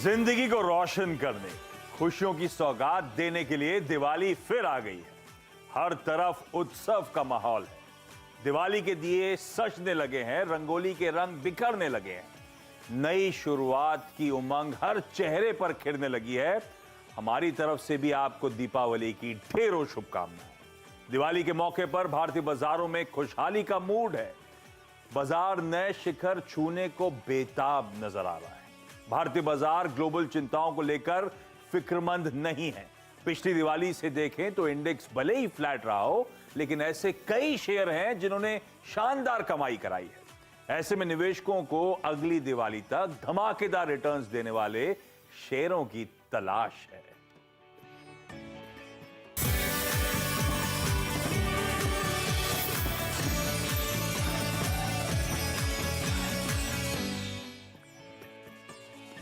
जिंदगी को रोशन करने, खुशियों की सौगात देने के लिए दिवाली फिर आ गई है। हर तरफ उत्सव का माहौल है। दिवाली के दिए सजने लगे हैं, रंगोली के रंग बिखरने लगे हैं। नई शुरुआत की उमंग हर चेहरे पर खिलने लगी है। हमारी तरफ से भी आपको दीपावली की ढेरों शुभकामनाएं। दिवाली के मौके पर भारतीय बाजारों में खुशहाली का मूड है। बाजार नए शिखर छूने को बेताब नजर आ रहा है। भारतीय बाजार ग्लोबल चिंताओं को लेकर फिक्रमंद नहीं है। पिछली दिवाली से देखें तो इंडेक्स भले ही फ्लैट रहा हो, लेकिन ऐसे कई शेयर हैं जिन्होंने शानदार कमाई कराई है। ऐसे में निवेशकों को अगली दिवाली तक धमाकेदार रिटर्न्स देने वाले शेयरों की तलाश है।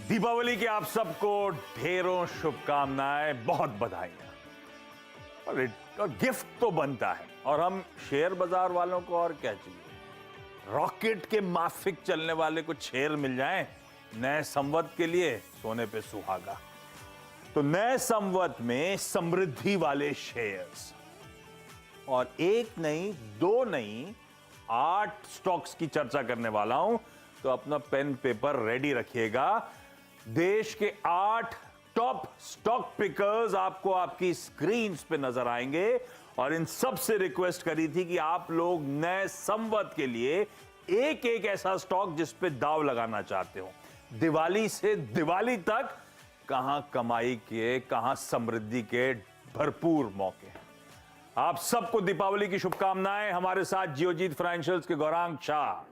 दीपावली के आप सबको ढेरों शुभकामनाएं, बहुत बधाइयां। और गिफ्ट तो बनता है, और हम शेयर बाजार वालों को और क्या चाहिए। रॉकेट के माफिक चलने वाले को शेयर मिल जाएं नए संवत के लिए, सोने पे सुहागा। तो नए संवत में समृद्धि वाले शेयर्स, और एक नहीं, दो नहीं, 8 स्टॉक्स की चर्चा करने वाला हूं। तो अपना पेन पेपर रेडी रखिएगा। देश के 8 टॉप स्टॉक पिकर्स आपको आपकी स्क्रीन पे नजर आएंगे, और इन सब से रिक्वेस्ट करी थी कि आप लोग नए संवत के लिए एक एक ऐसा स्टॉक जिस पे दाव लगाना चाहते हो। दिवाली से दिवाली तक कहां कमाई के, कहां समृद्धि के भरपूर मौके हैं। आप सबको दीपावली की शुभकामनाएं। हमारे साथ जियोजीत फाइनेंशियल्स के गौरांग शाह,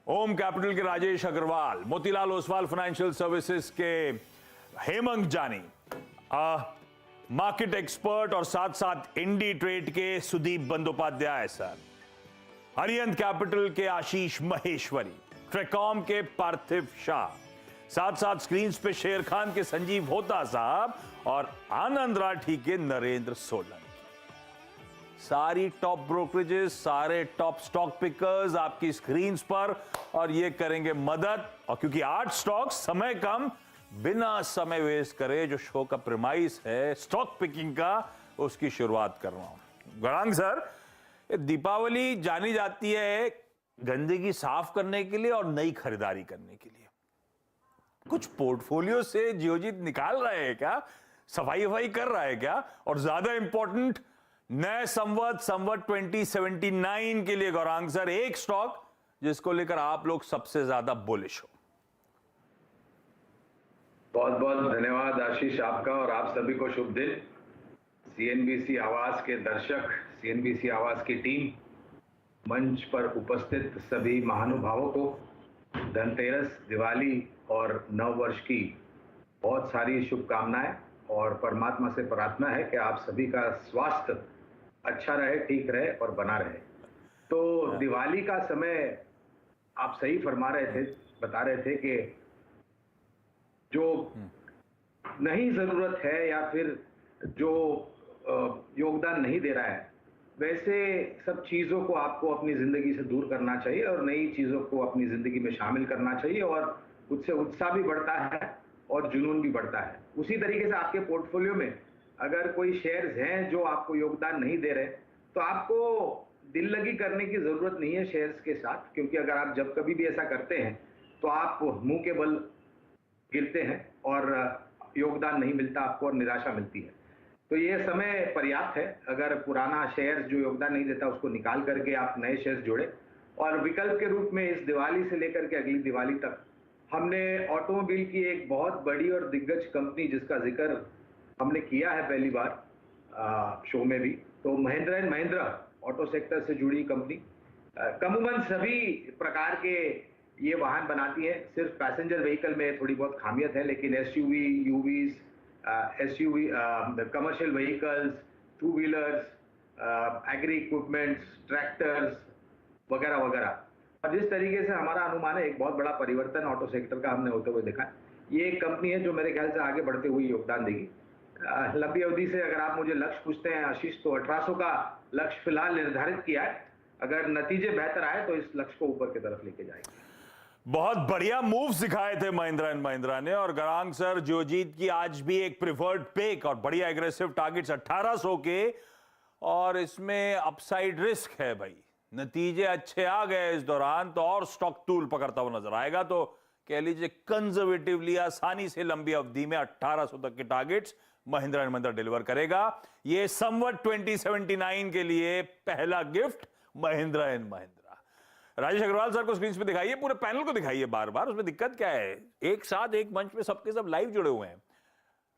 ओम कैपिटल के राजेश अग्रवाल, मोतीलाल ओसवाल फाइनेंशियल सर्विसेज के हेमंत जानी, मार्केट एक्सपर्ट और साथ साथ इंडी ट्रेड के सुदीप बंदोपाध्याय सर, अरिहंत कैपिटल के आशीष महेश्वरी, ट्रेकॉम के पार्थिव शाह, साथ साथ स्क्रीन पे शेर खान के संजीव होता साहब, और आनंद राठी के नरेंद्र सोलन। सारी टॉप ब्रोकरेजेस, सारे टॉप स्टॉक पिकर्स आपकी स्क्रीन्स पर, और ये करेंगे मदद। और क्योंकि 8 स्टॉक, समय कम, बिना समय वेस्ट करे जो शो का प्रेमाइस है स्टॉक पिकिंग का, उसकी शुरुआत कर रहा हूं। गौरांग सर, दीपावली जानी जाती है गंदगी साफ करने के लिए और नई खरीदारी करने के लिए। कुछ पोर्टफोलियो से जियोजीत निकाल रहे हैं क्या, सफाई वफाई कर रहा है क्या? और ज्यादा इंपॉर्टेंट, नए संवत 2079 के लिए गौरांग सर, एक स्टॉक जिसको लेकर आप लोग सबसे ज्यादा बुलिश हो। बहुत बहुत धन्यवाद आशीष आपका, और आप सभी को शुभ दिन। सीएनबीसी आवाज के दर्शक, सीएनबीसी आवाज की टीम, मंच पर उपस्थित सभी महानुभावों को धनतेरस, दिवाली और नव वर्ष की बहुत सारी शुभकामनाएं, और परमात्मा से प्रार्थना है कि आप सभी का स्वास्थ्य अच्छा रहे, ठीक रहे और बना रहे। तो दिवाली का समय आप सही फरमा रहे थे, बता रहे थे कि जो नहीं जरूरत है या फिर जो योगदान नहीं दे रहा है, वैसे सब चीजों को आपको अपनी जिंदगी से दूर करना चाहिए और नई चीजों को अपनी जिंदगी में शामिल करना चाहिए, और उससे उत्साह भी बढ़ता है और जुनून भी बढ़ता है। उसी तरीके से आपके पोर्टफोलियो में अगर कोई शेयर्स हैं जो आपको योगदान नहीं दे रहे, तो आपको दिल लगी करने की जरूरत नहीं है शेयर्स के साथ, क्योंकि अगर आप जब कभी भी ऐसा करते हैं तो आप मुंह के बल गिरते हैं और योगदान नहीं मिलता आपको और निराशा मिलती है। तो ये समय पर्याप्त है। अगर पुराना शेयर्स जो योगदान नहीं देता उसको निकाल करके आप नए शेयर्स जोड़े, और विकल्प के रूप में इस दिवाली से लेकर के अगली दिवाली तक हमने ऑटोमोबाइल की एक बहुत बड़ी और दिग्गज कंपनी जिसका जिक्र हमने किया है पहली बार शो में भी, तो Mahindra and Mahindra auto sector से जुड़ी कंपनी कमूमन सभी प्रकार के ये वाहन बनाती है। सिर्फ पैसेंजर व्हीकल में थोड़ी बहुत खामियत है, लेकिन SUV, UVs, SUV, commercial vehicles, 2 wheelers, agri equipments, tractors वगैरह वगैरह। और जिस तरीके से हमारा अनुमान है, एक बहुत बड़ा परिवर्तन ऑटो सेक्टर का हमने होते हुए देखा है। ये एक कंपनी है जो मेरे ख्याल से आगे बढ़ते हुए योगदान देगी। लंबी अवधि से अगर आप मुझे लक्ष्य पूछते हैं आशीष, तो 1800 का लक्ष्य फिलहाल निर्धारित किया है। अगर नतीजे बेहतर आए तो इस लक्ष्य को ऊपर की तरफ लेके जाएंगे। बहुत बढ़िया मूव सिखाए थे महिंद्रा एंड महिंद्रा ने। और गरांग सर, जियोजीत की आज भी एक प्रिफर्ड पिक और बढ़िया एग्रेसिव टारगेट्स 1800 के, और इसमें अपसाइड रिस्क है भाई। नतीजे अच्छे आ गए इस दौरान तो और स्टॉक टूल पकड़ता हुआ नजर आएगा। तो कह लीजिए कंजर्वेटिवली आसानी से लंबी अवधि में 1800 तक के targets Mahindra and Mahindra deliver करेगा। ये संवत 2079 के लिए पहला gift Mahindra and Mahindra. Rajesh Agarwal sir को स्क्रीन पे दिखाइए, पूरे पैनल को दिखाइए बार बार। उसमें दिक्कत क्या है, एक साथ एक मंच पे सबके सब लाइव जुड़े हुए हैं।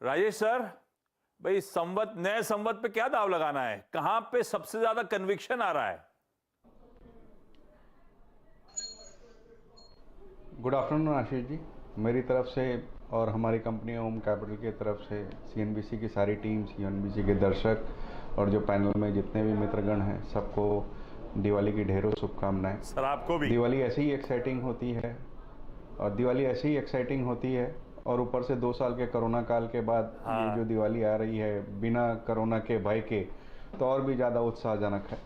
राजेश सर भाई, संवत, नए संवत पे क्या दाव लगाना है, कहां पे सबसे ज्यादा कन्विक्शन आ रहा है? गुड आफ्टरनून आशीष जी, मेरी तरफ से और हमारी कंपनी ओम कैपिटल की तरफ से सीएनबीसी की सारी टीम, सीएनबीसी के दर्शक और जो पैनल में जितने भी मित्रगण हैं, सबको दिवाली की ढेरों शुभकामनाएं। सर आपको भी। दिवाली ऐसी ही एक्साइटिंग होती है और ऊपर से 2 साल के कोरोना काल के बाद ये जो दिवाली आ रही है बिना कोरोना के भय के, तो और भी ज़्यादा उत्साहजनक है।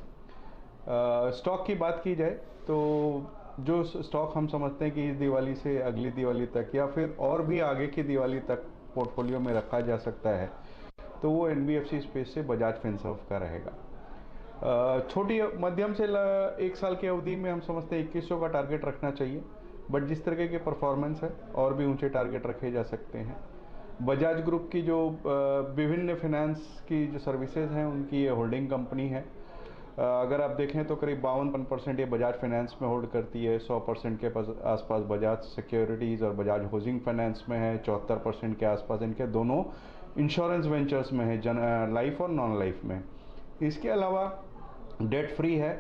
स्टॉक की बात की जाए तो जो स्टॉक हम समझते हैं कि इस दिवाली से अगली दिवाली तक या फिर और भी आगे की दिवाली तक पोर्टफोलियो में रखा जा सकता है, तो वो एनबीएफसी स्पेस से बजाज फिनसर्व का रहेगा। छोटी मध्यम से 1 साल की अवधि में हम समझते हैं 2100 का टारगेट रखना चाहिए, बट जिस तरह के परफॉर्मेंस है और भी ऊंचे टारगेट रखे जा सकते हैं। बजाज ग्रुप की जो विभिन्न फाइनेंस की जो सर्विसेज हैं उनकी ये होल्डिंग कंपनी है। अगर आप देखें तो करीब 52% ये बजाज फाइनेंस में होल्ड करती है, 100% के आसपास बजाज सिक्योरिटीज़ और बजाज हाउसिंग फाइनेंस में है, 74% के आसपास इनके दोनों इंश्योरेंस वेंचर्स में है, लाइफ और नॉन लाइफ में। इसके अलावा डेट फ्री है।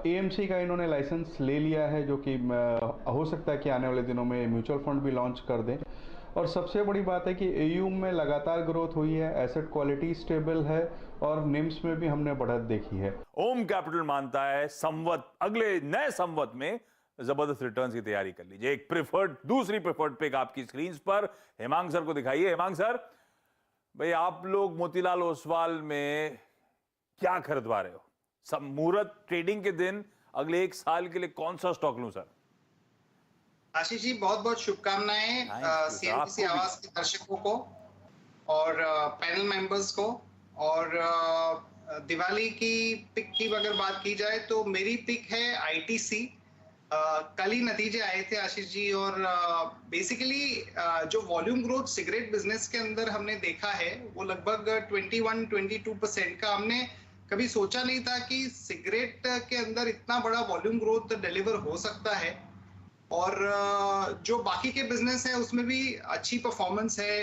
एएमसी का इन्होंने लाइसेंस ले लिया है, जो कि हो सकता है कि आने वाले दिनों में म्यूचुअल फंड भी लॉन्च कर दें। और सबसे बड़ी बात है कि एयूएम में लगातार ग्रोथ हुई है, एसेट क्वालिटी स्टेबल है और निम्स में भी हमने बढ़त देखी है। ओम कैपिटल मानता है संवत, अगले नए संवत में जबरदस्त रिटर्न्स की तैयारी कर लीजिए। एक दूसरी प्रिफर्ड पिक आपकी स्क्रीन पर हेमांग सर को दिखाइए। हेमांग सर भाई, आप लोग मोतीलाल ओसवाल में क्या खरीदवा रहे हो? मुहूर्त ट्रेडिंग के दिन अगले 1 साल के लिए कौन सा स्टॉक लूं सर? आशीष जी, बहुत बहुत शुभकामनाएं सीएनबीसी आवाज के दर्शकों को और पैनल मेंबर्स को। और दिवाली की पिक की अगर बात की जाए तो मेरी पिक है आईटीसी। कल ही नतीजे आए थे आशीष जी, और बेसिकली जो वॉल्यूम ग्रोथ सिगरेट बिजनेस के अंदर हमने देखा है वो लगभग 21-22% का। हमने कभी सोचा नहीं था कि सिगरेट के अंदर इतना बड़ा वॉल्यूम ग्रोथ डिलीवर हो सकता है। और जो बाकी के बिजनेस है उसमें भी अच्छी परफॉर्मेंस है।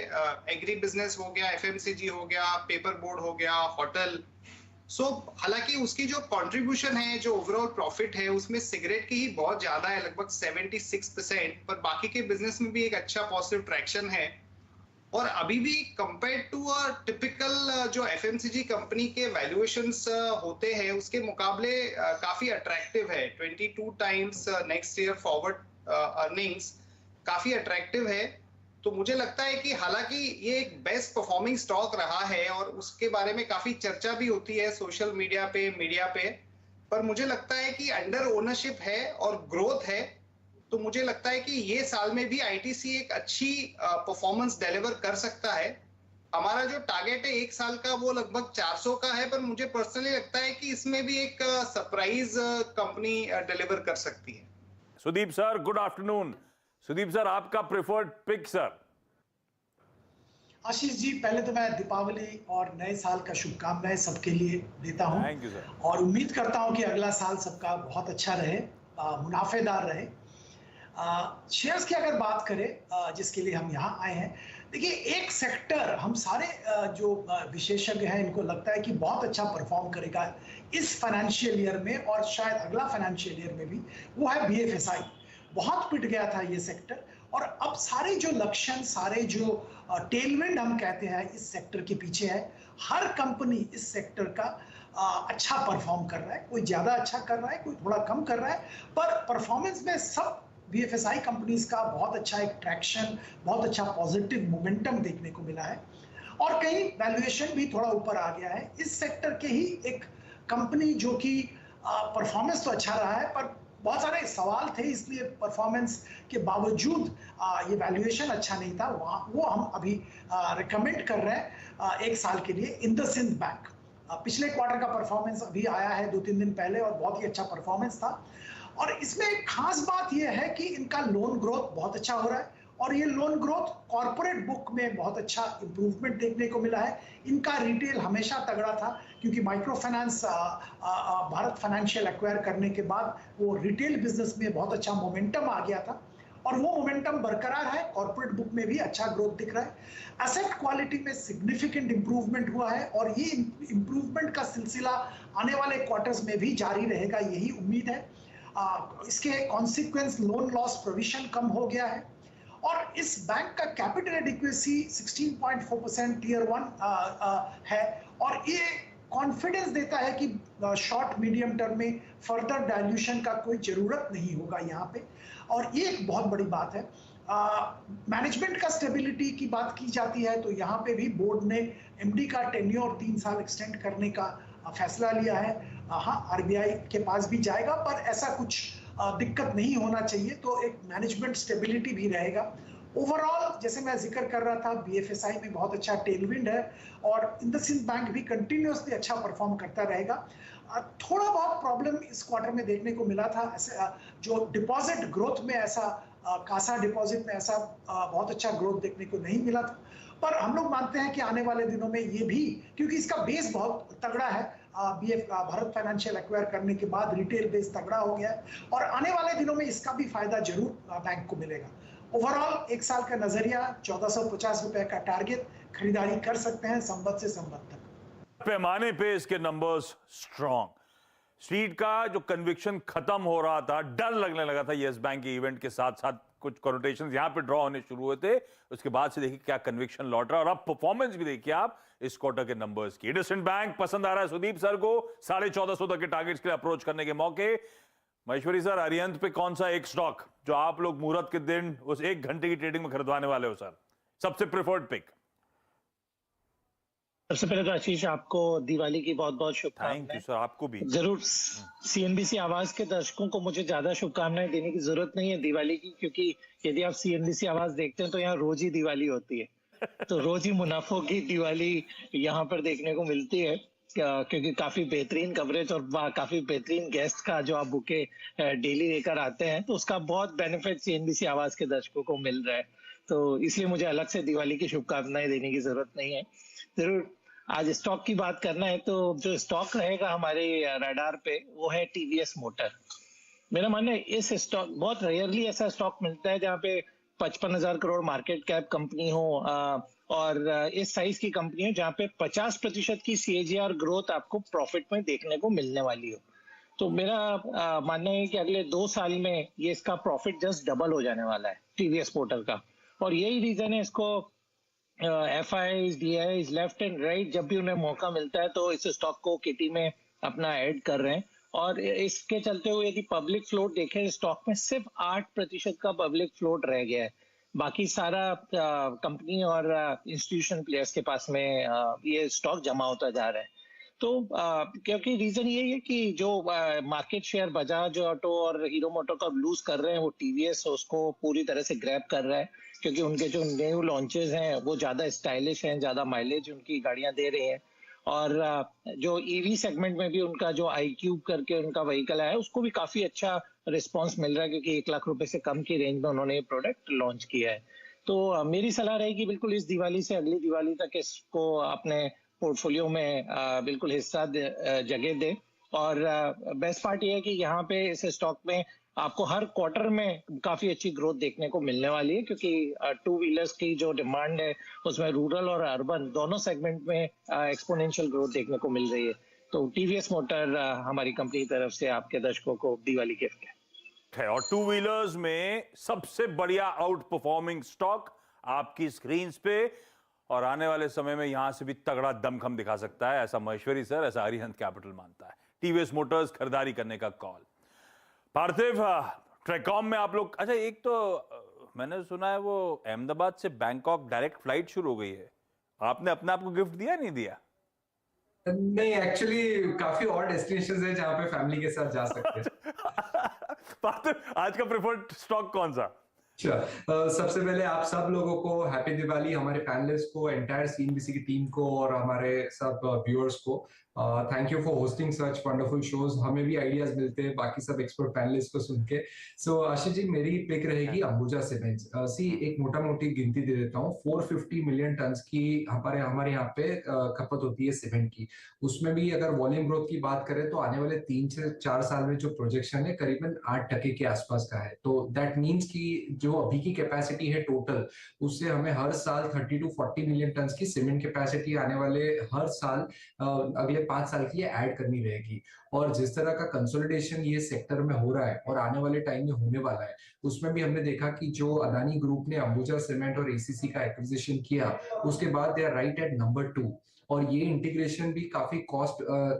एग्री बिजनेस हो गया, एफएमसीजी हो गया, पेपर बोर्ड हो गया, होटल। हालांकि उसकी जो कंट्रीब्यूशन है, जो ओवरऑल प्रॉफिट है, उसमें सिगरेट की ही बहुत ज्यादा है, लगभग 76%। पर बाकी के बिजनेस में भी एक अच्छा पॉजिटिव ट्रैक्शन है। और अभी भी कंपेयर टू अ टिपिकल जो एफएमसीजी कंपनी के वैल्यूएशंस होते हैं उसके मुकाबले काफी अट्रैक्टिव है। 22 times next year forward earnings काफी अट्रैक्टिव है। तो मुझे लगता है कि हालांकि ये एक बेस्ट परफॉर्मिंग स्टॉक रहा है और उसके बारे में काफी चर्चा भी होती है सोशल मीडिया पे, मीडिया पे, पर मुझे लगता है कि अंडर ओनरशिप है और ग्रोथ है। तो मुझे लगता है कि ये साल में भी आईटीसी एक अच्छी परफॉर्मेंस डिलीवर कर सकता है। हमारा जो टारगेट है 1 साल का वो लगभग 400 का है, पर मुझे पर्सनली लगता है कि इसमें भी एक सरप्राइज कंपनी डिलीवर कर सकती है। Sudeep sir, good afternoon. Sudeep sir, आपका preferred pick sir. Ashish ji, पहले तो मैं दीपावली और नए साल का शुभकामनाएं सबके लिए देता हूं। Thank you sir. और उम्मीद करता हूं कि अगला साल सबका बहुत अच्छा रहे, मुनाफेदार रहे। शेयर्स की अगर बात करें जिसके लिए हम यहाँ आए हैं, देखिए एक सेक्टर हम सारे जो विशेषज्ञ हैं इनको लगता है कि बहुत अच्छा परफॉर्म करेगा इस फाइनेंशियल ईयर में और शायद अगला फाइनेंशियल ईयर में भी, वो है बीएफएसआई। बहुत पिट गया था ये सेक्टर और अब सारे जो लक्षण, सारे जो टेलविंड हम कहते हैं इस सेक्टर के पीछे है। हर कंपनी इस सेक्टर का अच्छा परफॉर्म कर रहा है, कोई ज्यादा अच्छा कर रहा है, कोई थोड़ा कम कर रहा है, पर परफॉर्मेंस में सब बीएफएसआई कंपनीज का बहुत अच्छा एक ट्रैक्शन, बहुत अच्छा पॉजिटिव मोमेंटम देखने को मिला है। और कहीं वैल्यूएशन भी थोड़ा ऊपर आ गया है। इस सेक्टर के ही एक कंपनी जो कि परफॉर्मेंस तो अच्छा रहा है पर बहुत सारे सवाल थे, इसलिए परफॉर्मेंस के बावजूद ये वैल्यूएशन अच्छा नहीं था। वो हम अभी रिकमेंड कर रहे हैं 1 साल के लिए इंडसइंड बैंक। पिछले क्वार्टर का परफॉर्मेंस अभी आया है 2-3 दिन पहले और बहुत ही अच्छा परफॉर्मेंस था। और इसमें एक खास बात यह है कि इनका लोन ग्रोथ बहुत अच्छा हो रहा है और ये लोन ग्रोथ कॉर्पोरेट बुक में बहुत अच्छा इंप्रूवमेंट देखने को मिला है। इनका रिटेल हमेशा तगड़ा था क्योंकि micro finance Bharat financial acquire करने के बाद वो रिटेल बिजनेस में बहुत अच्छा मोमेंटम आ गया था और वो मोमेंटम बरकरार है। कॉर्पोरेट बुक में भी अच्छा ग्रोथ दिख रहा है। एसेट क्वालिटी में सिग्निफिकेंट इंप्रूवमेंट हुआ है और ये इंप्रूवमेंट का सिलसिला आने वाले क्वार्टर्स में भी जारी रहेगा, यही उम्मीद है। इसके कॉन्सिक्वेंस लोन लॉस प्रोविजन कम हो गया है और इस बैंक का कैपिटल एडिक्वेसी 16.4% टियर 1 है और ये कॉन्फिडेंस देता है कि शॉर्ट मीडियम टर्म में फर्दर डाइल्यूशन का कोई जरूरत नहीं होगा यहाँ पे और ये एक बहुत बड़ी बात है। मैनेजमेंट का स्टेबिलिटी की बात की जाती है तो यहाँ पे भी बोर्ड ने एमडी का टेन्योर 3 साल एक्सटेंड करने का फैसला लिया है। हाँ, आरबीआई के पास भी जाएगा पर ऐसा कुछ दिक्कत नहीं होना चाहिए, तो एक मैनेजमेंट स्टेबिलिटी भी रहेगा। ओवरऑल जैसे मैं जिक्र कर रहा था, बीएफएसआई में बहुत अच्छा टेलविंड है और इंडसइंड बैंक भी कंटिन्यूअसली अच्छा परफॉर्म करता रहेगा। थोड़ा बहुत प्रॉब्लम इस क्वार्टर में देखने को मिला था, ऐसे जो डिपॉजिट ग्रोथ में ऐसा कासा डिपॉजिट में ऐसा बहुत अच्छा ग्रोथ देखने को नहीं मिला था, पर हम लोग मानते हैं कि आने वाले दिनों में ये भी, क्योंकि इसका बेस बहुत तगड़ा है, भारत फाइनेंशियल एक्वायर करने के बाद रिटेल बेस तगड़ा हो गया है और आने वाले दिनों में इसका भी फायदा जरूर बैंक को मिलेगा। ओवरऑल 1 साल का नजरिया 1450 रुपए का टारगेट, खरीदारी कर सकते हैं संबद्ध से संबद्ध तक। पैमाने पे इसके नंबर्स स्ट्रॉन्ग, स्ट्रीट का जो कन्विक्शन खत्म हो रहा था, डर लगने लगा था यस बैंक के इवेंट के साथ साथ कुछ कोनोटेशंस यहां पे ड्रॉ होने शुरू हुए थे, उसके बाद से देखिए क्या कन्विक्शन लौट रहा है और अब परफॉर्मेंस भी देखिए आप इस क्वार्टर के नंबर्स की। इंडसइंड बैंक पसंद आ रहा है सुदीप सर को 1450 तक के टारगेट्स के लिए अप्रोच करने के मौके। महेश्वरी सर, अरिहंत पे कौन सा एक स्टॉक जो आप लोग मुहूर्त के दिन उस 1 घंटे की ट्रेडिंग में खरीदवाने वाले हो सर, सबसे प्रेफर्ड पिक? सबसे पहले तो आशीष आपको दिवाली की बहुत बहुत थैंक यू शुभकामनाएं। सर, आपको भी जरूर सीएनबीसी आवाज के दर्शकों को मुझे ज्यादा शुभकामनाएं देने की जरूरत नहीं है दिवाली की, क्योंकि यदि आप सीएनबीसी आवाज देखते हैं तो यहाँ रोज ही दिवाली होती है, तो रोज ही मुनाफों की दिवाली यहाँ पर देखने को मिलती है, क्योंकि काफी बेहतरीन कवरेज और काफी बेहतरीन गेस्ट का जो आप बुके डेली लेकर आते हैं, तो उसका बहुत बेनिफिट सीएनबीसी आवाज के दर्शकों को मिल रहा है, तो इसलिए मुझे अलग से दिवाली की शुभकामनाएं देने की जरूरत नहीं है। जरूर आज स्टॉक की बात करना है तो जो स्टॉक रहेगा हमारे रडार पे वो है टीवीएस मोटर। मेरा मानना है इस स्टॉक, बहुत रेयरली ऐसा स्टॉक मिलता है जहाँ पे 55,000 करोड़ मार्केट कैप कंपनी हो और इस साइज की कंपनी हो जहाँ पे 50% की सीएजीआर ग्रोथ आपको प्रॉफिट में देखने को मिलने वाली हो। तो मेरा मानना है कि अगले 2 साल में ये इसका प्रॉफिट जस्ट डबल हो जाने वाला है टीवीएस मोटर का, और यही रीजन है इसको FIIs, DIIs left and right जब भी उन्हें मौका मिलता है तो इस स्टॉक को किटी में अपना ऐड कर रहे हैं, और इसके चलते हुए यदि पब्लिक फ्लोट देखें स्टॉक में सिर्फ 8% का पब्लिक फ्लोट रह गया है, बाकी सारा कंपनी और इंस्टीट्यूशन प्लेयर्स के पास में ये स्टॉक जमा होता जा रहा है। तो क्योंकि रीजन यही है कि जो मार्केट शेयर बजाज ऑटो और हीरो मोटो का लूज कर रहे हैं वो टीवीएस उसको पूरी तरह से ग्रैब कर रहा है, क्योंकि उनके जो न्यू लॉन्चेस हैं वो ज्यादा स्टाइलिश हैं, ज्यादा माइलेज उनकी गाड़ियां दे रही हैं, और जो ईवी सेगमेंट में भी उनका जो iQube करके उनका व्हीकल है उसको भी काफी अच्छा रिस्पांस मिल रहा है, क्योंकि 1 लाख रुपए से कम की रेंज में उन्होंने ये प्रोडक्ट लॉन्च किया है। तो मेरी सलाह रहेगी बिल्कुल इस दिवाली से अगली दिवाली तक इसको अपने पोर्टफोलियो में बिल्कुल हिस्सा जगह दे, और बेस्ट पार्ट ये है कि यहाँ पे इस स्टॉक में आपको हर क्वार्टर में काफी अच्छी ग्रोथ देखने को मिलने वाली है, क्योंकि 2 व्हीलर्स की जो डिमांड है उसमें रूरल और अर्बन दोनों सेगमेंट में एक्सपोनेंशियल ग्रोथ देखने को मिल रही है। तो टीवीएस मोटर हमारी कंपनी की तरफ से आपके दर्शकों को दिवाली गिफ्ट है। और 2 व्हीलर्स में सबसे बढ़िया आउट परफॉर्मिंग स्टॉक आपकी स्क्रीन पे, और आने वाले समय में यहां से भी तगड़ा दमखम दिखा सकता है, ऐसा महेश्वरी सर, ऐसा अरिहंत कैपिटल मानता है। टीवीएस मोटर्स खरीदारी करने का कॉल। पार्थिव, ट्रेकॉम में आप लोग, अच्छा एक तो मैंने सुना है वो अहमदाबाद से बैंकॉक डायरेक्ट फ्लाइट शुरू हो गई है, आपने अपने आप को गिफ्ट दिया नहीं दिया? नहीं, एक्चुअली काफी और डेस्टिनेशंस है जहां पे फैमिली के साथ जा सकते हैं। तो आज का प्रेफर्ड स्टॉक कौन सा? सबसे पहले आप सब लोगों को हैप्पी दिवाली, हमारे पैनलिस्ट को, एंटायर सीएनबीसी की टीम को और हमारे सब व्यूअर्स को thank you for hosting such wonderful shows. हमें भी आइडियाज मिलते हैं बाकी सब एक्सपर्ट पैनलिस्ट को सुन के। सो आशीष जी, मेरी पिक रहेगी अंबुजा सीमेंट्स। एक मोटा मोटी गिनती दे देता हूँ। 450 मिलियन टन की हमारे यहाँ पे खपत होती है सीमेंट की। उसमें भी अगर वॉल्यूम ग्रोथ की बात करें तो आने वाले 3 से 4 साल में जो प्रोजेक्शन है करीबन 8% के आसपास का है। तो दैट मीन्स कि जो अभी की कैपेसिटी है टोटल, उससे हमें हर साल 30 to 40 मिलियन टन की सीमेंट कैपेसिटी आने वाले हर साल अगले 5 साल के लिए ऐड करनी रहेगी। और जिस तरह का कंसोलिडेशन ये सेक्टर में हो रहा है और आने वाले टाइम में होने वाला है, उसमें भी हमने देखा कि जो अदानी ग्रुप ने अंबुजा सीमेंट और एसीसी का एक्विजिशन किया, उसके बाद they are right at number 2। और ये इंटीग्रेशन भी काफी कॉस्ट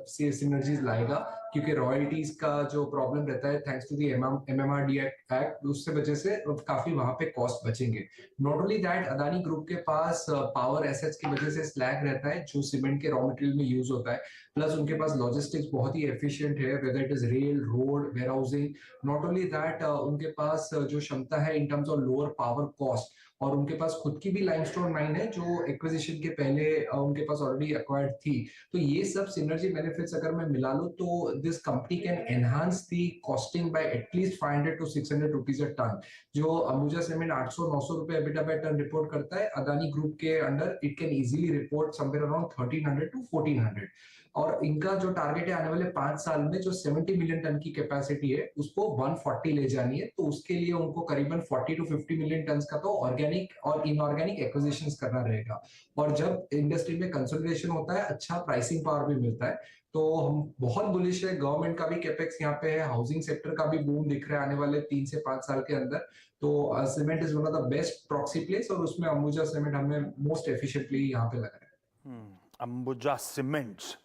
से सिनर्जीज लाएगा, क्योंकि रॉयल्टीज का जो प्रॉब्लम रहता है thanks to the MMRD act, उससे वजह से काफी वहां पे कॉस्ट बचेंगे। Not only that, Adani group के पास पावर एसेट्स की वजह से स्लैग रहता है जो सीमेंट के रॉ मटेरियल में यूज होता है, प्लस उनके पास लॉजिस्टिक्स बहुत ही एफिशिएंट है, whether it is rail, road, warehousing. Not only that, उनके पास जो क्षमता है in terms of lower power cost, और उनके पास खुद की भी लाइमस्टोन माइन है जो एक्विजिशन के पहले उनके पास ऑलरेडी एक्वायर्ड थी। तो ये सब सिनर्जी बेनिफिट्स अगर मैं मिला लूं तो this company can enhance the costing by at least 500 to 600 rupees a ton. जो अंबुजा सीमेंट 800-900 रुपए एबिटा बाय टन रिपोर्ट करता है, अदानी ग्रुप के under it can easily report somewhere around 1300 to 1400। और इनका जो टारगेट है आने वाले 5 साल में जो 70 मिलियन टन की कैपेसिटी है उसको 140 ले जानी है। तो उसके लिए उनको करीबन 40 to 50 मिलियन टन का तो ऑर्गेनिक और इनऑर्गेनिक एक्विजिशंस करना रहेगा। और जब इंडस्ट्री में कंसोलिडेशन होता है, अच्छा प्राइसिंग पावर भी मिलता है। तो हम बहुत बुलिश है। गवर्नमेंट का भी कैपेक्स यहाँ पे है, हाउसिंग सेक्टर का भी बूम दिख रहा है आने वाले 3 से 5 साल के अंदर। तो cement is one of the best proxy place, और उसमें अंबुजा सीमेंट हमें मोस्ट एफिशिएंटली यहाँ पे लग रहा है। अंबुजा सीमेंट्स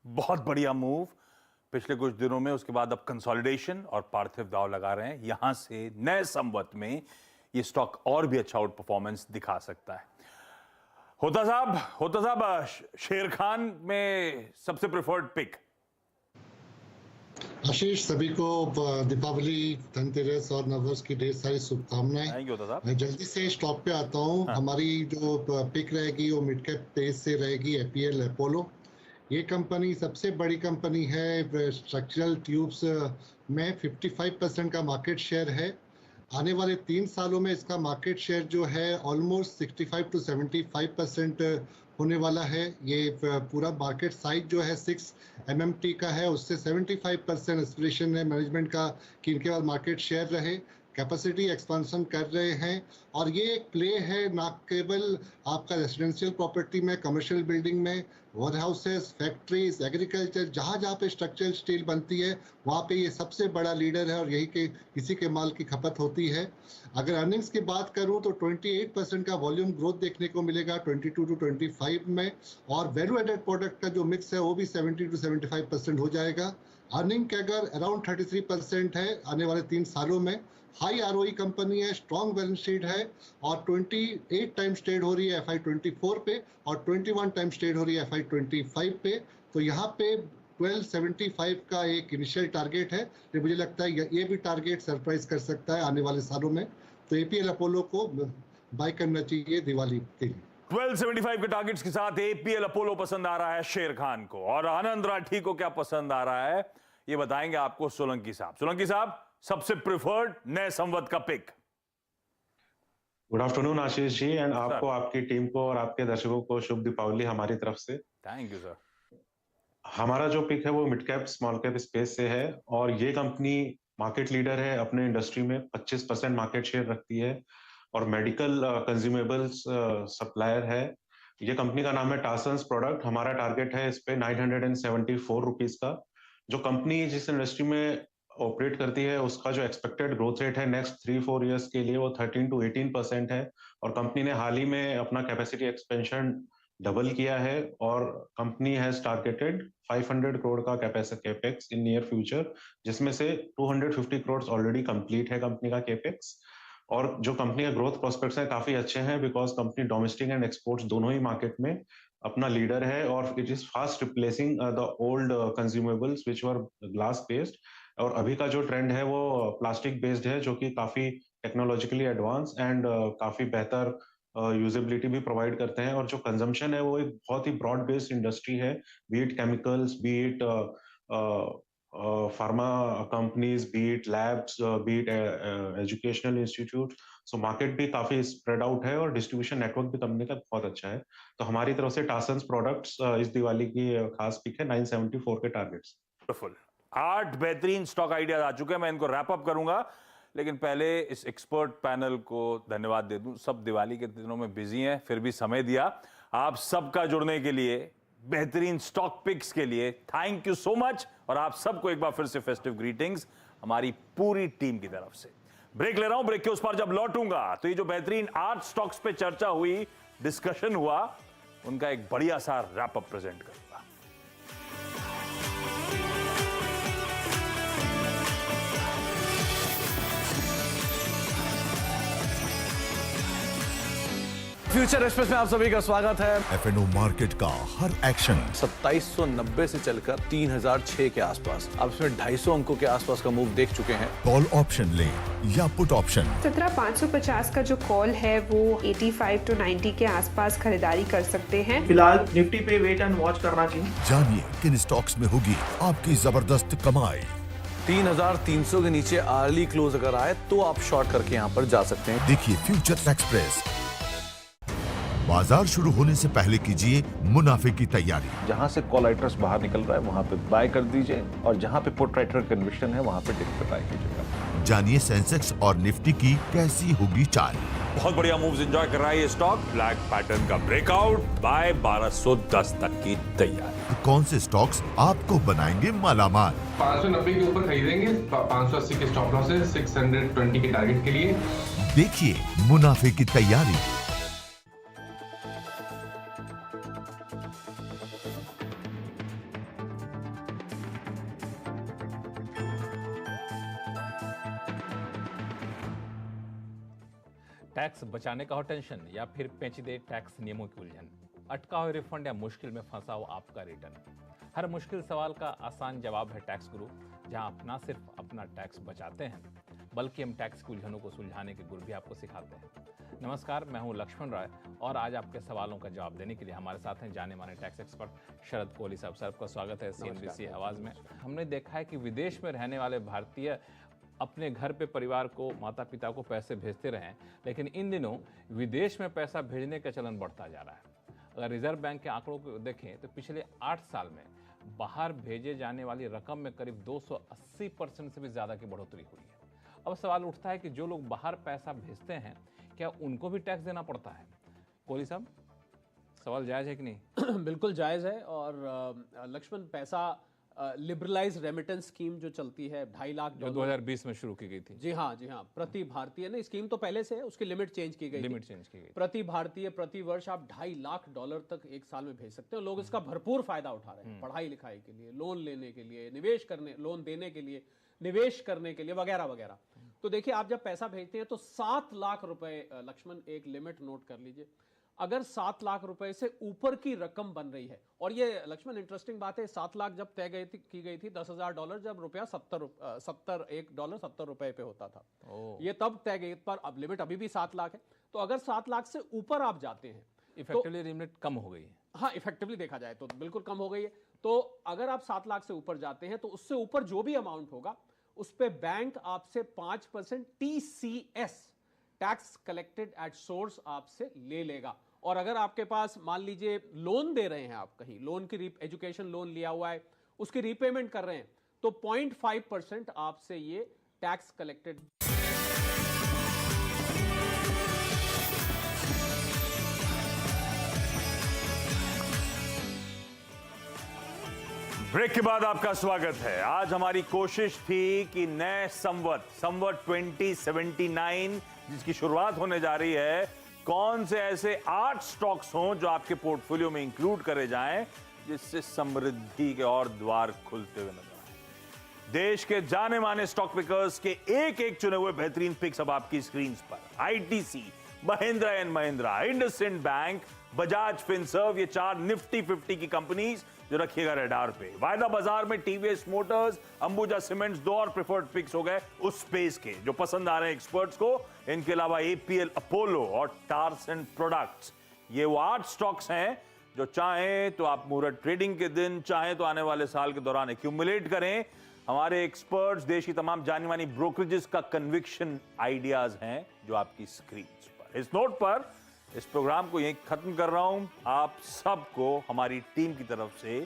बहुत बढ़िया मूव पिछले कुछ दिनों में, उसके बाद अब कंसोलिडेशन और पार्थिव दाव लगा रहे हैं। यहां से नए संवत में ये स्टॉक और भी अच्छा आउट परफॉर्मेंस दिखा सकता है। होता साहब, शेर खान में सबसे प्रेफर्ड पिक। आशीष, सभी को दीपावली, धनतेरस और नववर्ष की ढेर सारी शुभकामनाएं। मैं जल्दी से स्टॉक पे आता हूँ। हमारी जो पिक रहेगी वो मिड कैप पेस से रहेगी APL अपोलो। ये कंपनी सबसे बड़ी कंपनी है। स्ट्रक्चरल ट्यूब्स में 55% का मार्केट शेयर है। आने वाले 3 सालों में इसका मार्केट शेयर जो है ऑलमोस्ट 65 to 75% होने वाला है। ये पूरा मार्केट साइज जो है 6 MMT का है, उससे 75% एस्पिरेशन है मैनेजमेंट का कि इनके पास मार्केट शेयर रहे। कैपेसिटी एक्सपेंशन कर रहे हैं, और ये एक प्ले है ना केवल आपका रेजिडेंशियल प्रॉपर्टी में, कमर्शियल बिल्डिंग में, वेयर हाउसेस, फैक्ट्रीज, एग्रीकल्चर, जहाँ जहाँ पे स्ट्रक्चरल स्टील बनती है वहाँ पे ये सबसे बड़ा लीडर है, और यही के इसी के माल की खपत होती है। अगर अर्निंग्स की बात करूँ तो 28% का वॉल्यूम ग्रोथ देखने को मिलेगा 22 to 25 में, और वैल्यू एडेड प्रोडक्ट का जो मिक्स है वो भी 70 to 75% हो जाएगा। अर्निंग के अगर अराउंड 33% है आने वाले 3 सालों में। हाई ROE कंपनी है, स्ट्रॉन्ग बैलेंस शीट है, और 28 टाइम्स ट्रेड हो रही है FY24 पे, और 21 टाइम्स ट्रेड हो रही है FY25 पे। तो यहाँ पे 1275 का एक इनिशियल टारगेट है, तो मुझे लगता है ये भी टारगेट सरप्राइज कर सकता है आने वाले सालों में। तो APL अपोलो को बाय करना चाहिए दिवाली के लिए। 1275 के टारगेट्स के साथ APL अपोलो पसंद आ रहा है शेर खान को, और आनंद राठी को क्या पसंद आ रहा है ये बताएंगे आपको सोलंकी साहब। सोलंकी साहब, सबसे प्रिफर्ड नए संवत का pick. Good afternoon Ashish ji, and आपको, आपकी टीम को और आपके दर्शकों को शुभ दीपावली हमारी तरफ से। Thank you sir. हमारा जो पिक है वो mid cap small cap space से है, और ये कंपनी मार्केट लीडर है अपने इंडस्ट्री में, 25% मार्केट शेयर रखती है, और मेडिकल कंज्यूमेबल्स सप्लायर है। ये कंपनी का नाम है टासन्स प्रोडक्ट। हमारा टारगेट है इस पे 974 रुपीज का। जो कंपनी जिस इंडस्ट्री में ऑपरेट करती है उसका जो एक्सपेक्टेड ग्रोथ रेट है नेक्स्ट 3-4 इयर्स के लिए वो 13 to 18% है, और कंपनी ने हाल ही में अपना कैपेसिटी एक्सपेंशन डबल किया है, और कंपनी हैज टारगेटेड 500 करोड़ का कैपेक्स इन नियर फ्यूचर, जिसमें से 250 करोड़ ऑलरेडी कंप्लीट है कंपनी का कैपेक्स। और जो कंपनी का ग्रोथ प्रोस्पेक्ट्स हैं काफी अच्छे हैं, because company domestic and exports दोनों ही मार्केट में अपना लीडर है, और it is fast replacing the old consumables which were glass based, और अभी का जो ट्रेंड है वो प्लास्टिक बेस्ड है, जो कि काफी टेक्नोलॉजिकली एडवांस एंड काफी बेहतर यूजेबिलिटी भी प्रोवाइड करते हैं। और जो कंजम्पशन है वो एक बहुत ही ब्रॉड बेस्ड इंडस्ट्री है, B it chemicals, B it pharma companies, B it labs, B it educational institute. So market भी काफी स्प्रेड आउट है और डिस्ट्रीब्यूशन नेटवर्क भी कंपनी का बहुत अच्छा है। तो हमारी तरफ से टासन्स प्रोडक्ट्स इस दिवाली की खास पिक है 974 के टारगेट्स। 8 बेहतरीन स्टॉक आइडियाज आ चुके हैं, मैं इनको रैप अप करूंगा, लेकिन पहले इस एक्सपर्ट पैनल को धन्यवाद दे दूं। सब दिवाली के दिनों में बिजी हैं, फिर भी समय दिया आप सबका जुड़ने के लिए, बेहतरीन स्टॉक पिक्स के लिए थैंक यू सो मच। और आप सबको एक बार फिर से फेस्टिव ग्रीटिंग्स हमारी पूरी टीम की तरफ से। ब्रेक ले रहा हूं, ब्रेक के उस पार जब लौटूंगा तो ये जो बेहतरीन 8 स्टॉक्स पे चर्चा हुई, डिस्कशन हुआ, उनका एक बढ़िया सा रैप अप प्रेजेंट करूंगा। फ्यूचर एक्सप्रेस में आप सभी का स्वागत है। एफएनओ मार्केट का हर एक्शन 2790 से चलकर 3006 के आसपास, अब इसमें 250 अंकों के आसपास का मूव देख चुके हैं। कॉल ऑप्शन ले या पुट ऑप्शन, 17550 का जो कॉल है वो 85 to 90 के आसपास खरीदारी कर सकते हैं। फिलहाल निफ्टी पे वेट एंड वॉच करना चाहिए। जानिए किन स्टॉक्स में होगी आपकी जबरदस्त कमाई। 3300 के नीचे अर्ली क्लोज अगर आए तो आप शॉर्ट करके यहाँ पर जा सकते हैं। देखिए फ्यूचर एक्सप्रेस। बाजार शुरू होने से पहले कीजिए मुनाफे की तैयारी। जहाँ से कॉल राइटर्स बाहर निकल रहा है वहाँ पे बाय कर दीजिए, और जहाँ पे पुट राइटर कन्विक्शन है वहाँ पे डिप पे बाय कीजिएगा। जानिए सेंसेक्स और निफ्टी की कैसी होगी चाल। बहुत बढ़िया मूव्स एंजॉय कर रहा है ये स्टॉक। ब्लैक पैटर्न का ब्रेकआउट, बाय 1210 तक की तैयारी। तो कौन से स्टॉक्स आपको बनाएंगे मालामाल? 590 के ऊपर खरीदेंगे, 580 के स्टॉप लॉस है, 620 के टारगेट के लिए। देखिए मुनाफे की तैयारी। टैक्स बचाने का हो टेंशन, या फिर पेचीदे टैक्स नियमों की उलझन, अटका हुआ रिफंड या मुश्किल में फंसा हो आपका रिटर्न, हर मुश्किल सवाल का आसान जवाब है टैक्स गुरु, जहां आप ना सिर्फ अपना टैक्स बचाते हैं बल्कि हम टैक्स की उलझनों को सुलझाने के गुर भी आपको सिखाते हैं। नमस्कार, मैं हूं लक्ष्मण राय और आज आपके सवालों का जवाब देने के लिए हमारे साथ हैं जाने माने टैक्स एक्सपर्ट शरद कोहली साहब। सर, आपका स्वागत है CNBC आवाज में। हमने देखा है कि विदेश में रहने वाले भारतीय अपने घर पे परिवार को, माता पिता को पैसे भेजते रहे, लेकिन इन दिनों विदेश में पैसा भेजने का चलन बढ़ता जा रहा है। अगर रिजर्व बैंक के आंकड़ों को देखें तो पिछले 8 साल में बाहर भेजे जाने वाली रकम में करीब 280% से भी ज्यादा की बढ़ोतरी हुई है। अब सवाल उठता है कि जो लोग बाहर पैसा भेजते हैं क्या उनको भी टैक्स देना पड़ता है? कोहली साहब, सवाल जायज है कि नहीं? बिल्कुल जायज है। और लक्ष्मण, पैसा लिबरलाइज रेमिटेंस स्कीम जो चलती है 2.5 लाख जो 2020 में शुरू की गई थी। जी हाँ, प्रति भारतीय, नहीं स्कीम तो पहले से है, उसकी लिमिट चेंज की गई। प्रति भारतीय प्रति वर्ष आप $2.5 लाख तक एक साल में भेज सकते हैं। लोग इसका भरपूर फायदा उठा रहे हैं, पढ़ाई लिखाई के लिए, लोन लेने के लिए, निवेश करने, लोन देने के लिए, निवेश करने के लिए, वगैरह वगैरह। तो देखिए, आप जब पैसा भेजते हैं तो 7 लाख रुपए, लक्ष्मण एक लिमिट नोट कर लीजिए, अगर 7 लाख रुपए से ऊपर की रकम बन रही है, और ये लक्ष्मण इंटरेस्टिंग बात है, 7 लाख जब तय की गई थी $10,000, जब रुपया $70 पे होता था, ये तब तय गई, पर अब लिमिट अभी भी 7 लाख है। तो अगर 7 लाख से ऊपर आप जाते हैं, इफेक्टिवली लिमिट कम हो गई है। हाँ, इफेक्टिवली देखा जाए तो बिल्कुल कम हो गई है। तो अगर आप 7 लाख से ऊपर जाते हैं तो उससे ऊपर जो भी अमाउंट होगा उस पे बैंक आपसे 5% TCS, tax collected at source, आपसे ले लेगा। और अगर आपके पास मान लीजिए लोन दे रहे हैं, आप कहीं लोन की एजुकेशन लोन लिया हुआ है, उसकी रीपेमेंट कर रहे हैं, तो 0.5% आपसे ये टैक्स कलेक्टेड। ब्रेक के बाद आपका स्वागत है। आज हमारी कोशिश थी कि नए संवत 2079 जिसकी शुरुआत होने जा रही है, कौन से ऐसे 8 स्टॉक्स हों जो आपके पोर्टफोलियो में इंक्लूड करे जाएं, जिससे समृद्धि के और द्वार खुलते हुए नजर आए। देश के जाने माने स्टॉक पिकर्स के एक चुने हुए बेहतरीन पिक्स अब आपकी स्क्रीन पर। ITC, Mahindra and Mahindra, IndusInd bank, Bajaj Finserv, ये 4 निफ्टी 50 की कंपनीज जो रखिएगा रडार पे। वायदा बाजार में टीवीएस मोटर्स, अंबुजा सीमेंट्स 2 और प्रेफर्ड पिक्स हो गए उस स्पेस के जो पसंद आ रहे हैं एक्सपर्ट्स को। इनके अलावा एपीएल अपोलो और टार्स एंड प्रोडक्ट्स, ये वो 8 स्टॉक्स हैं जो चाहें तो आप मुहूर्त ट्रेडिंग के दिन, चाहें तो आने वाले साल के दौरान एक्यूमुलेट करें। हमारे एक्सपर्ट्स, देश की तमाम जानी मानी ब्रोकरेजेस का कन्विक्शन आइडियाज हैं जो आपकी स्क्रीन पर। इस नोट पर इस प्रोग्राम को यहीं खत्म कर रहा हूं। आप सबको हमारी टीम की तरफ से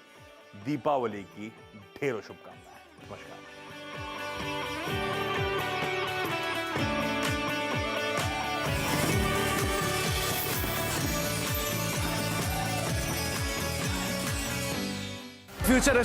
दीपावली की ढेरों शुभकामनाएं। नमस्कार। फ्यूचर